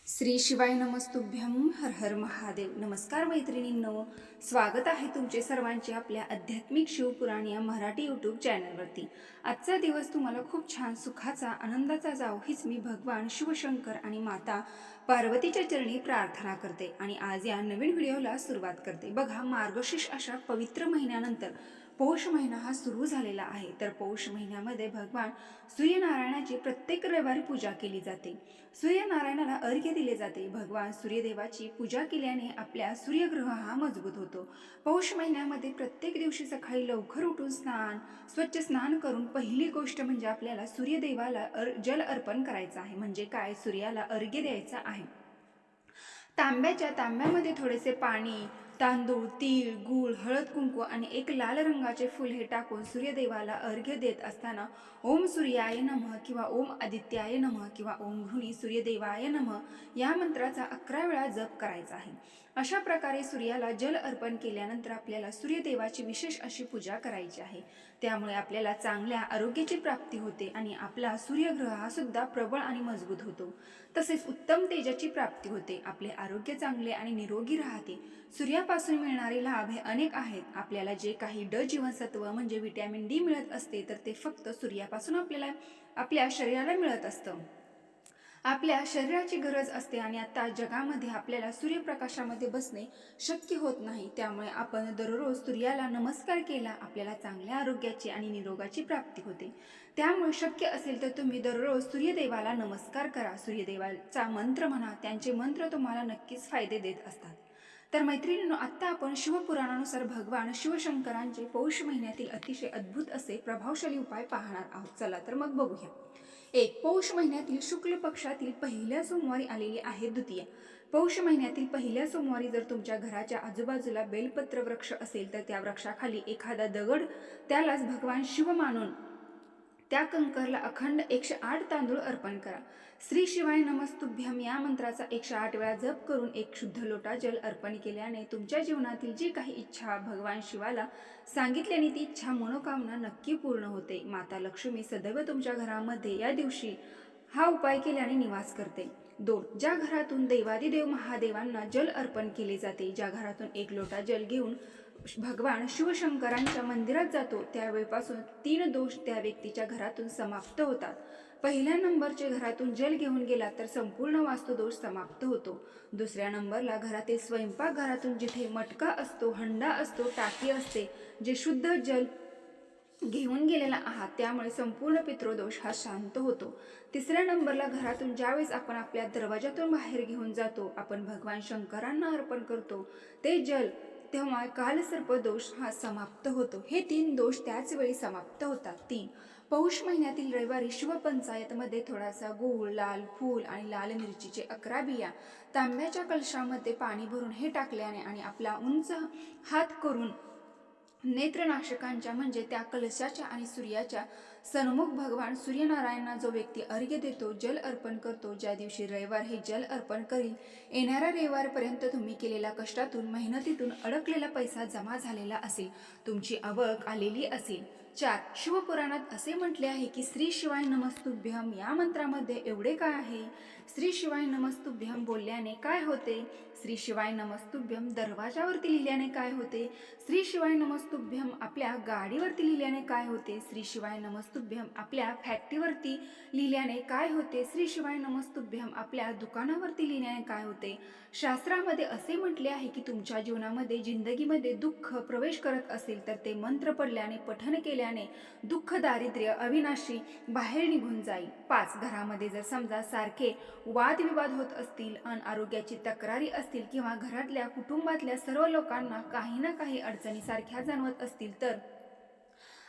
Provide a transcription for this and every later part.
श्री शिवाय नमस्तुभ्यं हर हर महादेव. नमस्कार मैत्रिणींनो, स्वागत आहे तुमचे सर्वांचे आपल्या आध्यात्मिक शिवपुराण या मराठी यूट्यूब चॅनलवरती. आजचा दिवस तुम्हाला खूप छान सुखाचा आनंदाचा जावो हीच मी भगवान शिवशंकर आणि माता पार्वतीच्या चरणी प्रार्थना करते आणि आज या नवीन व्हिडिओला सुरुवात करते. बघा, मार्गशीर्ष अशा पवित्र महिन्यानंतर पौष महिना हा सुरू झालेला आहे. तर पौष महिन्यामध्ये भगवान सूर्यनारायणाची प्रत्येक रविवारी पूजा केली जाते. सूर्यनारायणाला अर्घ्य दिले जाते. भगवान सूर्यदेवाची पूजा केल्याने आपल्या सूर्यग्रह हा मजबूत होतो. पौष महिन्यामध्ये प्रत्येक दिवशी सकाळी लवकर उठून स्वच्छ स्नान करून पहिली गोष्ट म्हणजे आपल्याला सूर्यदेवाला जल अर्पण करायचं आहे. म्हणजे काय, सूर्याला अर्घ्य द्यायचा आहे. तांब्यामध्ये थोडेसे पाणी, तांदूळ, तीळ, गूळ, हळद, कुंकू आणि एक लाल रंगाचे फूल हे टाकून सूर्यदेवाला अर्घ्य देत असताना ओम सूर्याय नमः किंवा ओम आदित्याय नमः किंवा ओम घृणी सूर्यदेवाय नमः या मंत्राचा 11 वेळा जप करायचा आहे. अशा प्रकारे सूर्याला जल अर्पण केल्यानंतर आपल्याला सूर्यदेवाची विशेष अशी पूजा करायची आहे. त्यामुळे आपल्याला चांगल्या आरोग्याची प्राप्ती होते आणि आपला सूर्यग्रह हा सुद्धा प्रबळ आणि मजबूत होतो. तसेच उत्तम तेजाची प्राप्ती होते. आपले आरोग्य चांगले आणि निरोगी राहते. सूर्यापासून मिळणारे लाभ हे अनेक आहेत. आपल्याला जे काही ड जीवनसत्व म्हणजे व्हिटॅमिन डी मिळत असते तर ते फक्त सूर्यापासून आपल्याला आपल्या शरीराला मिळत असतं. आपल्या शरीराची गरज असते आणि आता जगामध्ये आपल्याला सूर्यप्रकाशामध्ये बसणे शक्य होत नाही. त्यामुळे आपण दररोज सूर्याला नमस्कार केला आपल्याला चांगल्या आरोग्याची आणि निरोगाची प्राप्ती होते. त्यामुळे शक्य असेल तर तुम्ही दररोज सूर्यदेवाला नमस्कार करा. सूर्यदेवाचा मंत्र म्हणा, त्यांचे मंत्र तुम्हाला नक्कीच फायदे देत असतात. तर मैत्रिणींनो, आत्ता आपण शिवपुराणानुसार भगवान शिवशंकरांचे पौष महिन्यातील अतिशय अद्भुत असे प्रभावशाली उपाय पाहणार आहोत. चला तर मग बघूया. 1. पौष महिन्यातील शुक्ल पक्षातील पहिल्या सोमवारी आलेली आहे द्वितीया. पौष महिन्यातील पहिल्या सोमवारी जर तुमच्या घराच्या आजूबाजूला बेलपत्र वृक्ष असेल तर त्या वृक्षाखाली एखादा दगड, त्यालाच भगवान शिव मानून त्या कंकरला अखंड 108 तांदूळ अर्पण करा. श्री शिवाय नमस्तुभ्यम या मंत्राचा 108 वेळा जप करून एक शुद्ध लोटा जल अर्पण केल्याने तुमच्या जीवनातील जी काही इच्छा भगवान शिवाला सांगितल्याने ती इच्छा मनोकामना नक्की पूर्ण होते. माता लक्ष्मी सदैव तुमच्या घरामध्ये या दिवशी हा उपाय केल्याने निवास करते. 2. ज्या घरातून देवादिदेव महादेवांना जल अर्पण केले जाते, ज्या घरातून एक लोटा जल घेऊन भगवान शिवशंकरांच्या मंदिरात जातो, त्यावेळेपासून 3 दोष त्या व्यक्तीच्या घरातून समाप्त होतात. पहिल्या नंबरचे घरातून जल घेऊन गेला तर संपूर्ण वास्तुदोष समाप्त होतो. दुसऱ्या नंबरला घरातील स्वयंपाकघरातून जिथे मटका असतो, हंडा असतो, टाकी असते, जे शुद्ध जल घेऊन गेलेला आहात त्यामुळे संपूर्ण पितृदोष हा शांत होतो. तिसऱ्या नंबरला घरातून ज्यावेळेस आपण आपल्या दरवाजातून बाहेर घेऊन जातो, आपण भगवान शंकरांना अर्पण करतो ते जल, तेव्हा कालसर्प दोष हा समाप्त होतो. हे 3 दोष त्याच वेळी समाप्त होतात. 3. पौष महिन्यातील रविवारी शिवपंचायतमध्ये थोडासा गूळ, लाल फूल आणि लाल मिरचीचे 11 बिया तांब्याच्या कलशामध्ये पाणी भरून हे टाकल्याने आणि आपला उंच हात करून नेत्रनाशकांच्या म्हणजे त्या कलशाच्या आणि सूर्याच्या सन्मुख भगवान सूर्यनारायणांना जो व्यक्ती अर्घ्य देतो, जल अर्पण करतो, ज्या दिवशी रविवार हे जल अर्पण करील, येणाऱ्या रविवारपर्यंत तुम्ही केलेल्या कष्टातून मेहनतीतून अडकलेला पैसा जमा झालेला असेल, तुमची आवक आलेली असेल. 4. शिवपुराणात असे म्हटले आहे की श्री शिवाय नमस्तुभ्यम या मंत्रामध्ये एवढे काय आहे. श्री शिवाय नमस्तुभ्यम बोलल्याने काय होते, श्री शिवाय नमस्तुभ्यम दरवाजावरती लिहिल्याने काय होते, श्री शिवाय नमस्तुभ्यम आपल्या गाडीवरती लिहिल्याने काय होते, श्री शिवाय नमस्तुभ्यम आपल्या फॅक्टरीवरती लिहिल्याने काय होते, श्री शिवाय नमस्तुभ्यम आपल्या दुकानावरती लिहिल्याने काय होते. शास्त्रामध्ये असे म्हटले आहे की तुमच्या जीवनामध्ये जिंदगीमध्ये दुःख प्रवेश करत असेल तर ते मंत्र पडल्याने, पठण केल्याने दुःख, दारिद्र्य अविनाशी बाहेर निघून जाईल. 5. घरामध्ये जर समजा सारखे वादविवाद होत असतील, अनारोग्याची तक्रारी असतील किंवा घरातल्या कुटुंबातल्या सर्व लोकांना काही ना काही अडचणी सारख्या जाणवत असतील तर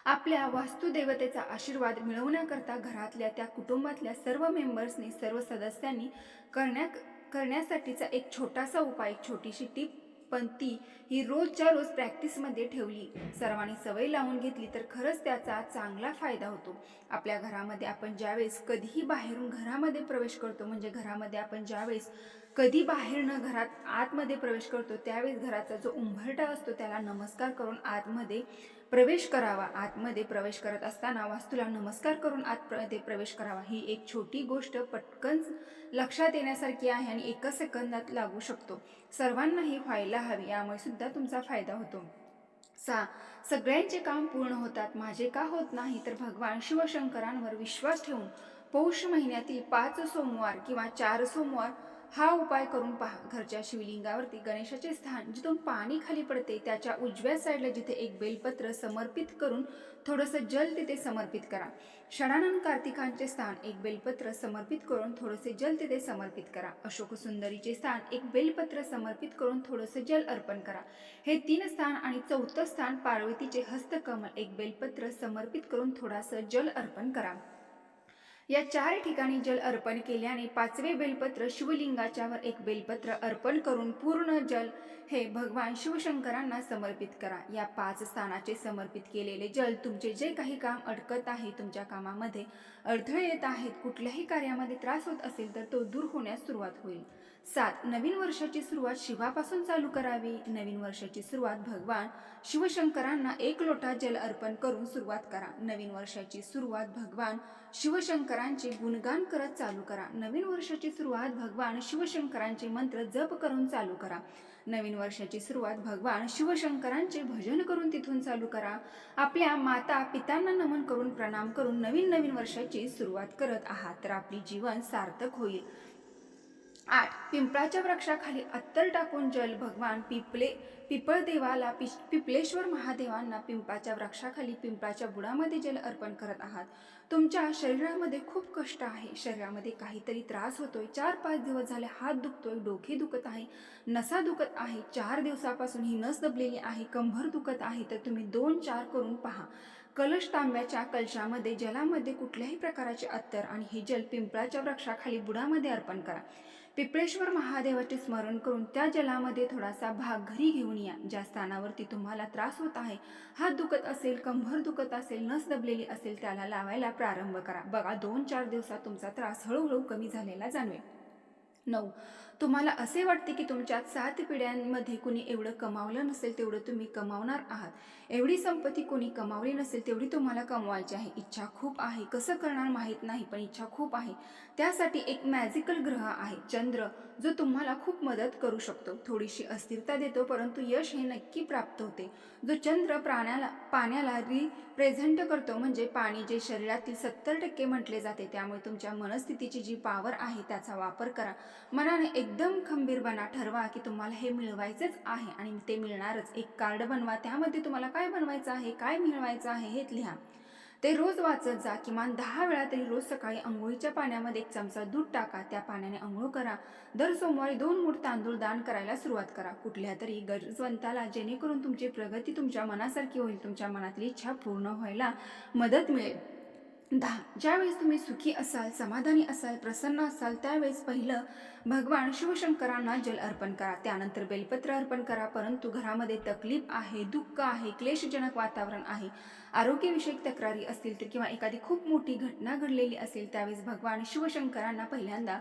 आपल्या वास्तुदेवतेचा आशीर्वाद मिळवण्याकरता घरातल्या त्या कुटुंबातल्या सर्व मेंबर्सनी, सर्व सदस्यांनी करण्यासाठीचा एक छोटासा उपाय, एक छोटीशी टीप, पण ती ही रोजच्या रोज प्रॅक्टिसमध्ये ठेवली, सर्वांनी सवय लावून घेतली तर खरंच त्याचा चांगला फायदा होतो. आपल्या घरामध्ये आपण ज्यावेळेस कधीही बाहेरून घरामध्ये प्रवेश करतो, म्हणजे घरामध्ये आपण ज्यावेळेस कधी बाहेरनं घरात आतमध्ये प्रवेश करतो त्यावेळेस घराचा जो उंबरठा असतो त्याला नमस्कार करून आतमध्ये प्रवेश करावा. आतमध्ये प्रवेश करत असताना वास्तूला नमस्कार करून आतमध्ये प्रवेश करावा. ही एक छोटी गोष्ट पटकन लक्षात येण्यासारखी आहे आणि एका सेकंदात लागू शकतो. सर्वांनाही व्हायला हवी, यामुळे सुद्धा तुमचा फायदा होतो. सगळ्यांचे काम पूर्ण होतात, माझे का होत नाही? तर भगवान शिवशंकरांवर विश्वास ठेवून पौष महिन्यातील 5 सोमवार किंवा 4 सोमवार हा उपाय करून पहा. घरच्या शिवलिंगावरती गणेशाचे स्थान जिथून पाणी खाली पडते त्याच्या उजव्या साईडला जिथे एक बेलपत्र समर्पित करून थोडंसं जल तिथे समर्पित करा. षडानंद कार्तिकांचे स्थान एक बेलपत्र समर्पित करून थोडेसे जल तिथे समर्पित करा. अशोक सुंदरीचे स्थान एक बेलपत्र समर्पित करून थोडंसं जल अर्पण करा. हे 3 स्थान आणि 4थं स्थान पार्वतीचे हस्तकमल एक बेलपत्र समर्पित करून थोडासं जल अर्पण करा. या 4 ठिकाणी जल अर्पण केल्याने 5वे बेलपत्र शिवलिंगाच्यावर एक बेलपत्र अर्पण करून पूर्ण जल हे भगवान शिवशंकरांना समर्पित करा. या 5 स्थानाचे समर्पित केलेले जल तुमचे जे काही काम अडकत आहे, तुमच्या कामामध्ये अडथळे येत आहेत, कुठल्याही कार्यामध्ये त्रास होत असेल तर तो दूर होण्यास सुरुवात होईल. 7. नवीन वर्षाची सुरुवात शिवापासून चालू करावी. नवीन वर्षाची सुरुवात भगवान शिवशंकरांना 1 लोटा जल अर्पण करून सुरुवात करा. नवीन वर्षाची सुरुवात भगवान शिवशंकरांचे गुणगान करत चालू करा. नवीन वर्षाची सुरुवात भगवान शिवशंकरांचे मंत्र जप करून चालू करा. नवीन वर्षाची सुरुवात भगवान शिवशंकरांचे भजन करून तिथून चालू करा. आपल्या माता पितांना नमन करून प्रणाम करून नवीन वर्षाची सुरुवात करत आहात तर आपले जीवन सार्थक होईल. 8. पिंपळाच्या वृक्षाखाली अत्तर टाकून जल भगवान पिपळदेवाला पिपलेश्वर महादेवांना पिंपळाच्या वृक्षाखाली पिंपळाच्या बुडामध्ये जल अर्पण करत आहात. तुमच्या शरीरामध्ये खूप कष्ट आहे, शरीरामध्ये काहीतरी त्रास होतोय, 4-5 दिवस झाले हात दुखतोय, डोके दुखत आहे, नसा दुखत आहे, 4 दिवसापासून ही नस दबलेली आहे, कंबर दुखत आहे, तर तुम्ही 2-4 करून पहा. कलश तांब्याच्या कलशामध्ये जलामध्ये कुठल्याही प्रकारचे अत्तर आणि हे जल पिंपळाच्या वृक्षाखाली बुडामध्ये अर्पण करा. पिपळेश्वर महादेवाचे स्मरण करून त्या जलामध्ये थोडासा भाग घरी घेऊन या. ज्या स्थानावरती तुम्हाला त्रास होत आहे, हात दुखत असेल, कंबर दुखत असेल, नस दबलेली असेल, त्याला लावायला प्रारंभ करा. बघा 2-4 दिवसात तुमचा त्रास हळूहळू कमी झालेला जाणवेल. 9. तुम्हाला असे वाटते की तुमच्यात 7 पिढ्यांमध्ये कोणी एवढं कमावलं नसेल तेवढं तुम्ही कमावणार आहात. एवढी संपत्ती कोणी कमावली नसेल तेवढी तुम्हाला कमवायची आहे. इच्छा खूप आहे, कसं करणार माहीत नाही, पण इच्छा खूप आहे. त्यासाठी एक मॅजिकल ग्रह आहे चंद्र, जो तुम्हाला खूप मदत करू शकतो. थोडीशी अस्थिरता देतो परंतु यश हे नक्की प्राप्त होते. जो चंद्र पाण्याला रिप्रेझेंट करतो, म्हणजे पाणी जे शरीरातील 70% म्हटले जाते, त्यामुळे तुमच्या मनस्थितीची जी पॉवर आहे त्याचा वापर करा. मनाने एकदम खंबीर बना, ठरवा की तुम्हाला हे मिळवायचंच आहे आणि ते मिळणारच. एक कार्ड बनवा, त्यामध्ये तुम्हाला काय बनवायचं आहे, काय मिळवायचं आहे हे लिहा. ते रोज वाचत जा. किमान 10 वेळा तरी रोज सकाळी अंघोळीच्या पाण्यामध्ये 1 चमचा दूध टाका, त्या पाण्याने अंघोळ करा. दर सोमवारी 2 मूठ तांदूळ दान करायला सुरुवात करा कुठल्या तरी गरजवंताला, जेणेकरून तुमची प्रगती तुमच्या मनासारखी होईल, तुमच्या मनातली इच्छा पूर्ण व्हायला मदत मिळेल. 10. ज्यावेळेस तुम्ही सुखी असाल, समाधानी असाल, प्रसन्न असाल त्यावेळेस पहिलं भगवान शिवशंकरांना जल अर्पण करा, त्यानंतर बेलपत्र अर्पण करा. परंतु घरामध्ये तकलीफ आहे, दुःख आहे, क्लेशजनक वातावरण आहे, आरोग्यविषयक तक्रारी असतील तर किंवा एखादी खूप मोठी घटना घडलेली असेल त्यावेळेस भगवान शिवशंकरांना पहिल्यांदा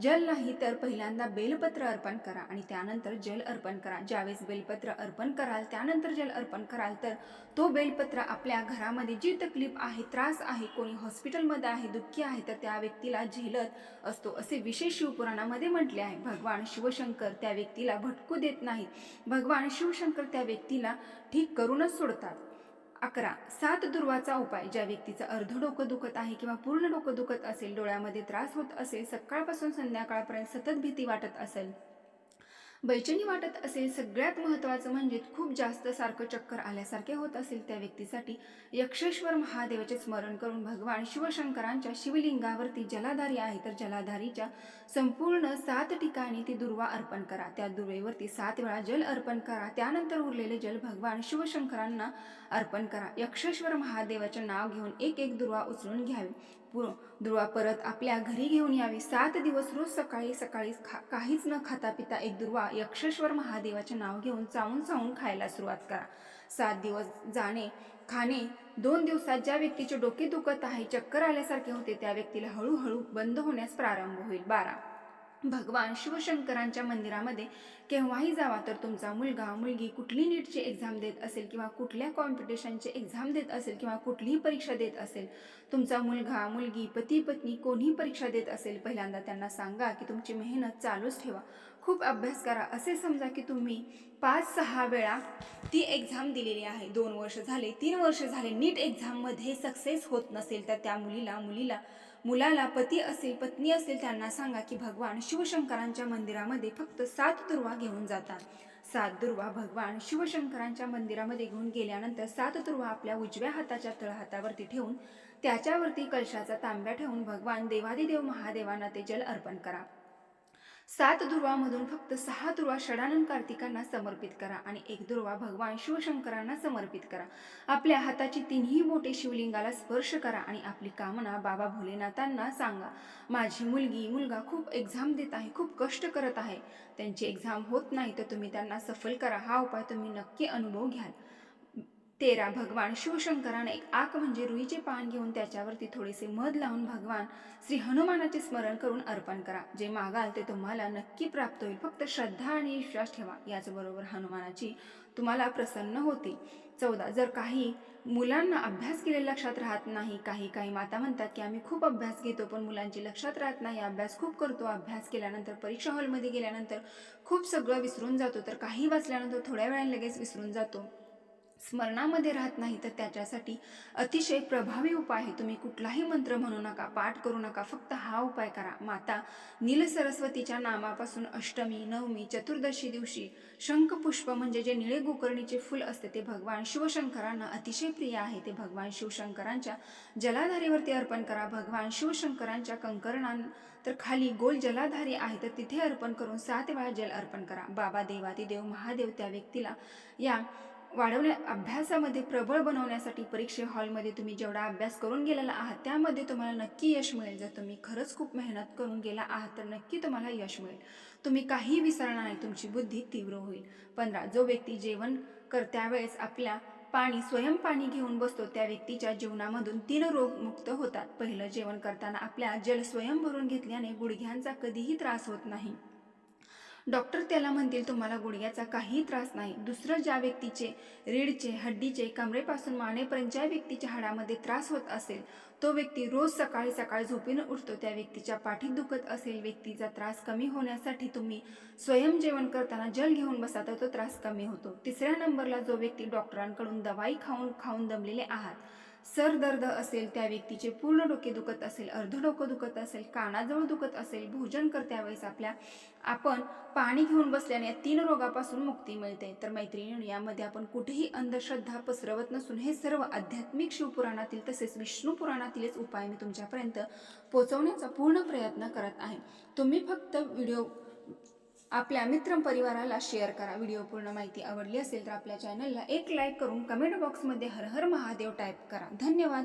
जल नाही तर पहिल्यांदा बेलपत्र अर्पण करा आणि त्यानंतर जल अर्पण करा. ज्यावेळेस बेलपत्र अर्पण कराल त्यानंतर जल अर्पण कराल तर तो बेलपत्र आपल्या घरामध्ये जी तकलीफ आहे, त्रास आहे, कोणी हॉस्पिटलमध्ये आहे, दुःखी आहे तर त्या व्यक्तीला झेलत असतो असे विशेष शिवपुराणामध्ये म्हटले आहे. भगवान शिवशंकर त्या व्यक्तीला भटकू देत नाहीत. भगवान शिवशंकर त्या व्यक्तीला ठीक करूनच सोडतात. 11. 7 दुर्वाचा उपाय. ज्या व्यक्तीचं अर्ध डोकं दुखत आहे किंवा पूर्ण डोकं दुखत असेल, डोळ्यामध्ये त्रास होत असेल, सकाळपासून संध्याकाळपर्यंत सतत भीती वाटत असेल, बेचैनी वाटत असेल, सगळ्यात महत्त्वाचं म्हणजे खूप जास्त सारखं चक्कर आल्यासारखे होत असेल, त्या व्यक्तीसाठी यक्षेश्वर महादेवाचे स्मरण करून भगवान शिवशंकरांच्या शिवलिंगावरती जलाधारी आहे तर जलाधारीच्या संपूर्ण 7 ठिकाणी ती दुर्वा अर्पण करा. त्या दुर्वेवरती 7 वेळा जल अर्पण करा. त्यानंतर उरलेले जल भगवान शिवशंकरांना अर्पण करा. यक्षेश्वर महादेवाचे नाव घेऊन एक दुर्वा उचलून घ्यावी. दुर्वा परत आपल्या घरी घेऊन यावी. 7 दिवस रोज सकाळी काहीच न खाता पिता एक दुर्वा यक्षेश्वर महादेवाचे नाव घेऊन चावून खायला सुरुवात करा. 7 दिवस खाणे 2 दिवसात ज्या व्यक्तीचे डोके दुखत आहे, चक्कर आल्यासारखे होते, त्या व्यक्तीला हळूहळू बंद होण्यास प्रारंभ होईल. 12. भगवान शिवशंकरांच्या मंदिरामध्ये केव्हाही जावा तर तुमचा मुलगा मुलगी कुठली नीटची एक्झाम देत असेल किंवा कुठल्या कॉम्पिटिशनची एक्झाम देत असेल किंवा कुठलीही परीक्षा देत असेल, तुमचा मुलगा मुलगी पती पत्नी कोणीही परीक्षा देत असेल, पहिल्यांदा त्यांना सांगा की तुमची मेहनत चालूच ठेवा, खूप अभ्यास करा. असे समजा की तुम्ही 5-6 वेळा ती एक्झाम दिलेली आहे, 2 वर्ष झाले 3 वर्ष झाले, नीट एक्झाममध्ये सक्सेस होत नसेल तर त्या मुलाला पती असेल पत्नी असेल त्यांना सांगा की भगवान शिवशंकरांच्या मंदिरामध्ये फक्त 7 दुर्वा घेऊन जातात. 7 दुर्वा भगवान शिवशंकरांच्या मंदिरामध्ये घेऊन गेल्यानंतर 7 दुर्वा आपल्या उजव्या हाताच्या तळहातावरती ठेवून त्याच्यावरती कलशाचा तांब्या ठेवून भगवान देवादिदेव महादेवांना ते जल अर्पण करा. 7 दुर्वामधून फक्त 6 दुर्वा षडानंद कार्तिकांना समर्पित करा आणि 1 दुर्वा भगवान शिवशंकरांना समर्पित करा. आपल्या हाताची 3ही बोटे शिवलिंगाला स्पर्श करा आणि आपली कामना बाबा भोलेनाथांना सांगा. माझी मुलगी मुलगा खूप एक्झाम देत आहे, खूप कष्ट करत आहे, त्यांची एक्झाम होत नाही तर तुम्ही त्यांना सफल करा. हा उपाय तुम्ही नक्की अनुभव घ्याल. 13 भगवान शिवशंकरांना एक आक म्हणजे रुईचे पान घेऊन त्याच्यावरती थोडेसे मध लावून भगवान श्री हनुमानाचे स्मरण करून अर्पण करा. जे मागाल ते तुम्हाला नक्की प्राप्त होईल. फक्त श्रद्धा आणि विश्वास ठेवा, याचबरोबर हनुमानाची तुम्हाला प्रसन्न होतील. 14 जर काही मुलांना अभ्यास केलेला लक्षात राहत नाही, काही माता म्हणतात की आम्ही खूप अभ्यास घेतो पण मुलांची लक्षात राहत नाही, अभ्यास खूप करतो, अभ्यास केल्यानंतर परीक्षा हॉलमध्ये गेल्यानंतर खूप सगळं विसरून जातो, तर काही वाचल्यानंतर थोड्या वेळाने लगेच विसरून जातो, स्मरणामध्ये राहत नाही, तर त्याच्यासाठी अतिशय प्रभावी उपाय आहे. तुम्ही कुठलाही मंत्र म्हणू नका, पाठ करू नका, फक्त हा उपाय करा. माता नील सरस्वतीच्या नामापासून अष्टमी नवमी चतुर्दशी दिवशी शंखपुष्प म्हणजे जे निळे गोकर्णीचे फुल असते ते भगवान शिवशंकरांना अतिशय प्रिय आहे, ते भगवान शिवशंकरांच्या जलाधारेवरती अर्पण करा. भगवान शिवशंकरांच्या तर खाली गोल जलाधारी आहे तर तिथे अर्पण करून 7 वेळा जल अर्पण करा. बाबा देवादिदेव महादेव त्या व्यक्तीला या अभ्यासामध्ये प्रबळ बनवण्यासाठी परीक्षा हॉलमध्ये तुम्ही जेवढा अभ्यास करून गेलेला आहात त्यामध्ये तुम्हाला नक्की यश मिळेल. जर तुम्ही खरंच खूप मेहनत करून गेला आहात तर नक्की तुम्हाला यश मिळेल. तुम्ही काही विसरणार नाही, तुमची बुद्धी तीव्र होईल. 15 जो व्यक्ती जेवण त्यावेळेस आपल्या स्वयं पाणी घेऊन बसतो त्या व्यक्तीच्या जीवनामधून 3 रोग मुक्त होतात. पहिलं, जेवण करताना आपल्या जल स्वयं भरून घेतल्याने गुडघ्यांचा कधीही त्रास होत नाही, डॉक्टर त्याला म्हणतील तुम्हाला गुडघ्याचा काही त्रास नाही. दुसरं, ज्या व्यक्तीचे रीढचे हड्डीचे कमरेपासून मानेपर्यंत ज्या व्यक्तीच्या हाडामध्ये त्रास होत असेल तो व्यक्ती रोज सकाळी झोपेनं उठतो, त्या व्यक्तीच्या पाठीत दुखत असेल, व्यक्तीचा त्रास कमी होण्यासाठी तुम्ही स्वयं जेवण करताना जल घेऊन बसा तर तो त्रास कमी होतो. 3ऱ्या नंबरला, जो व्यक्ती डॉक्टरांकडून दवाई खाऊन दमलेले आहात, सर दर्द असेल, त्या व्यक्तीचे पूर्ण डोके दुखत असेल, अर्ध डोकं दुखत असेल, कानाजवळ दुखत असेल, भोजन करत्यावेळेस आपण पाणी घेऊन बसल्याने या 3 रोगापासून मुक्ती मिळते. तर मैत्रिणी, यामध्ये आपण कुठेही अंधश्रद्धा पसरवत नसून हे सर्व आध्यात्मिक शिवपुराणातील तसेच विष्णू पुराणातीलच उपाय मी तुमच्यापर्यंत पोहोचवण्याचा पूर्ण प्रयत्न करत आहे. तुम्ही फक्त व्हिडिओ आपल्या मित्रपरिवाराला शेअर करा. व्हिडिओ पूर्ण माहिती आवडली असेल तर आपल्या चॅनलला एक लाईक करून कमेंट बॉक्समध्ये हर हर महादेव टाईप करा. धन्यवाद.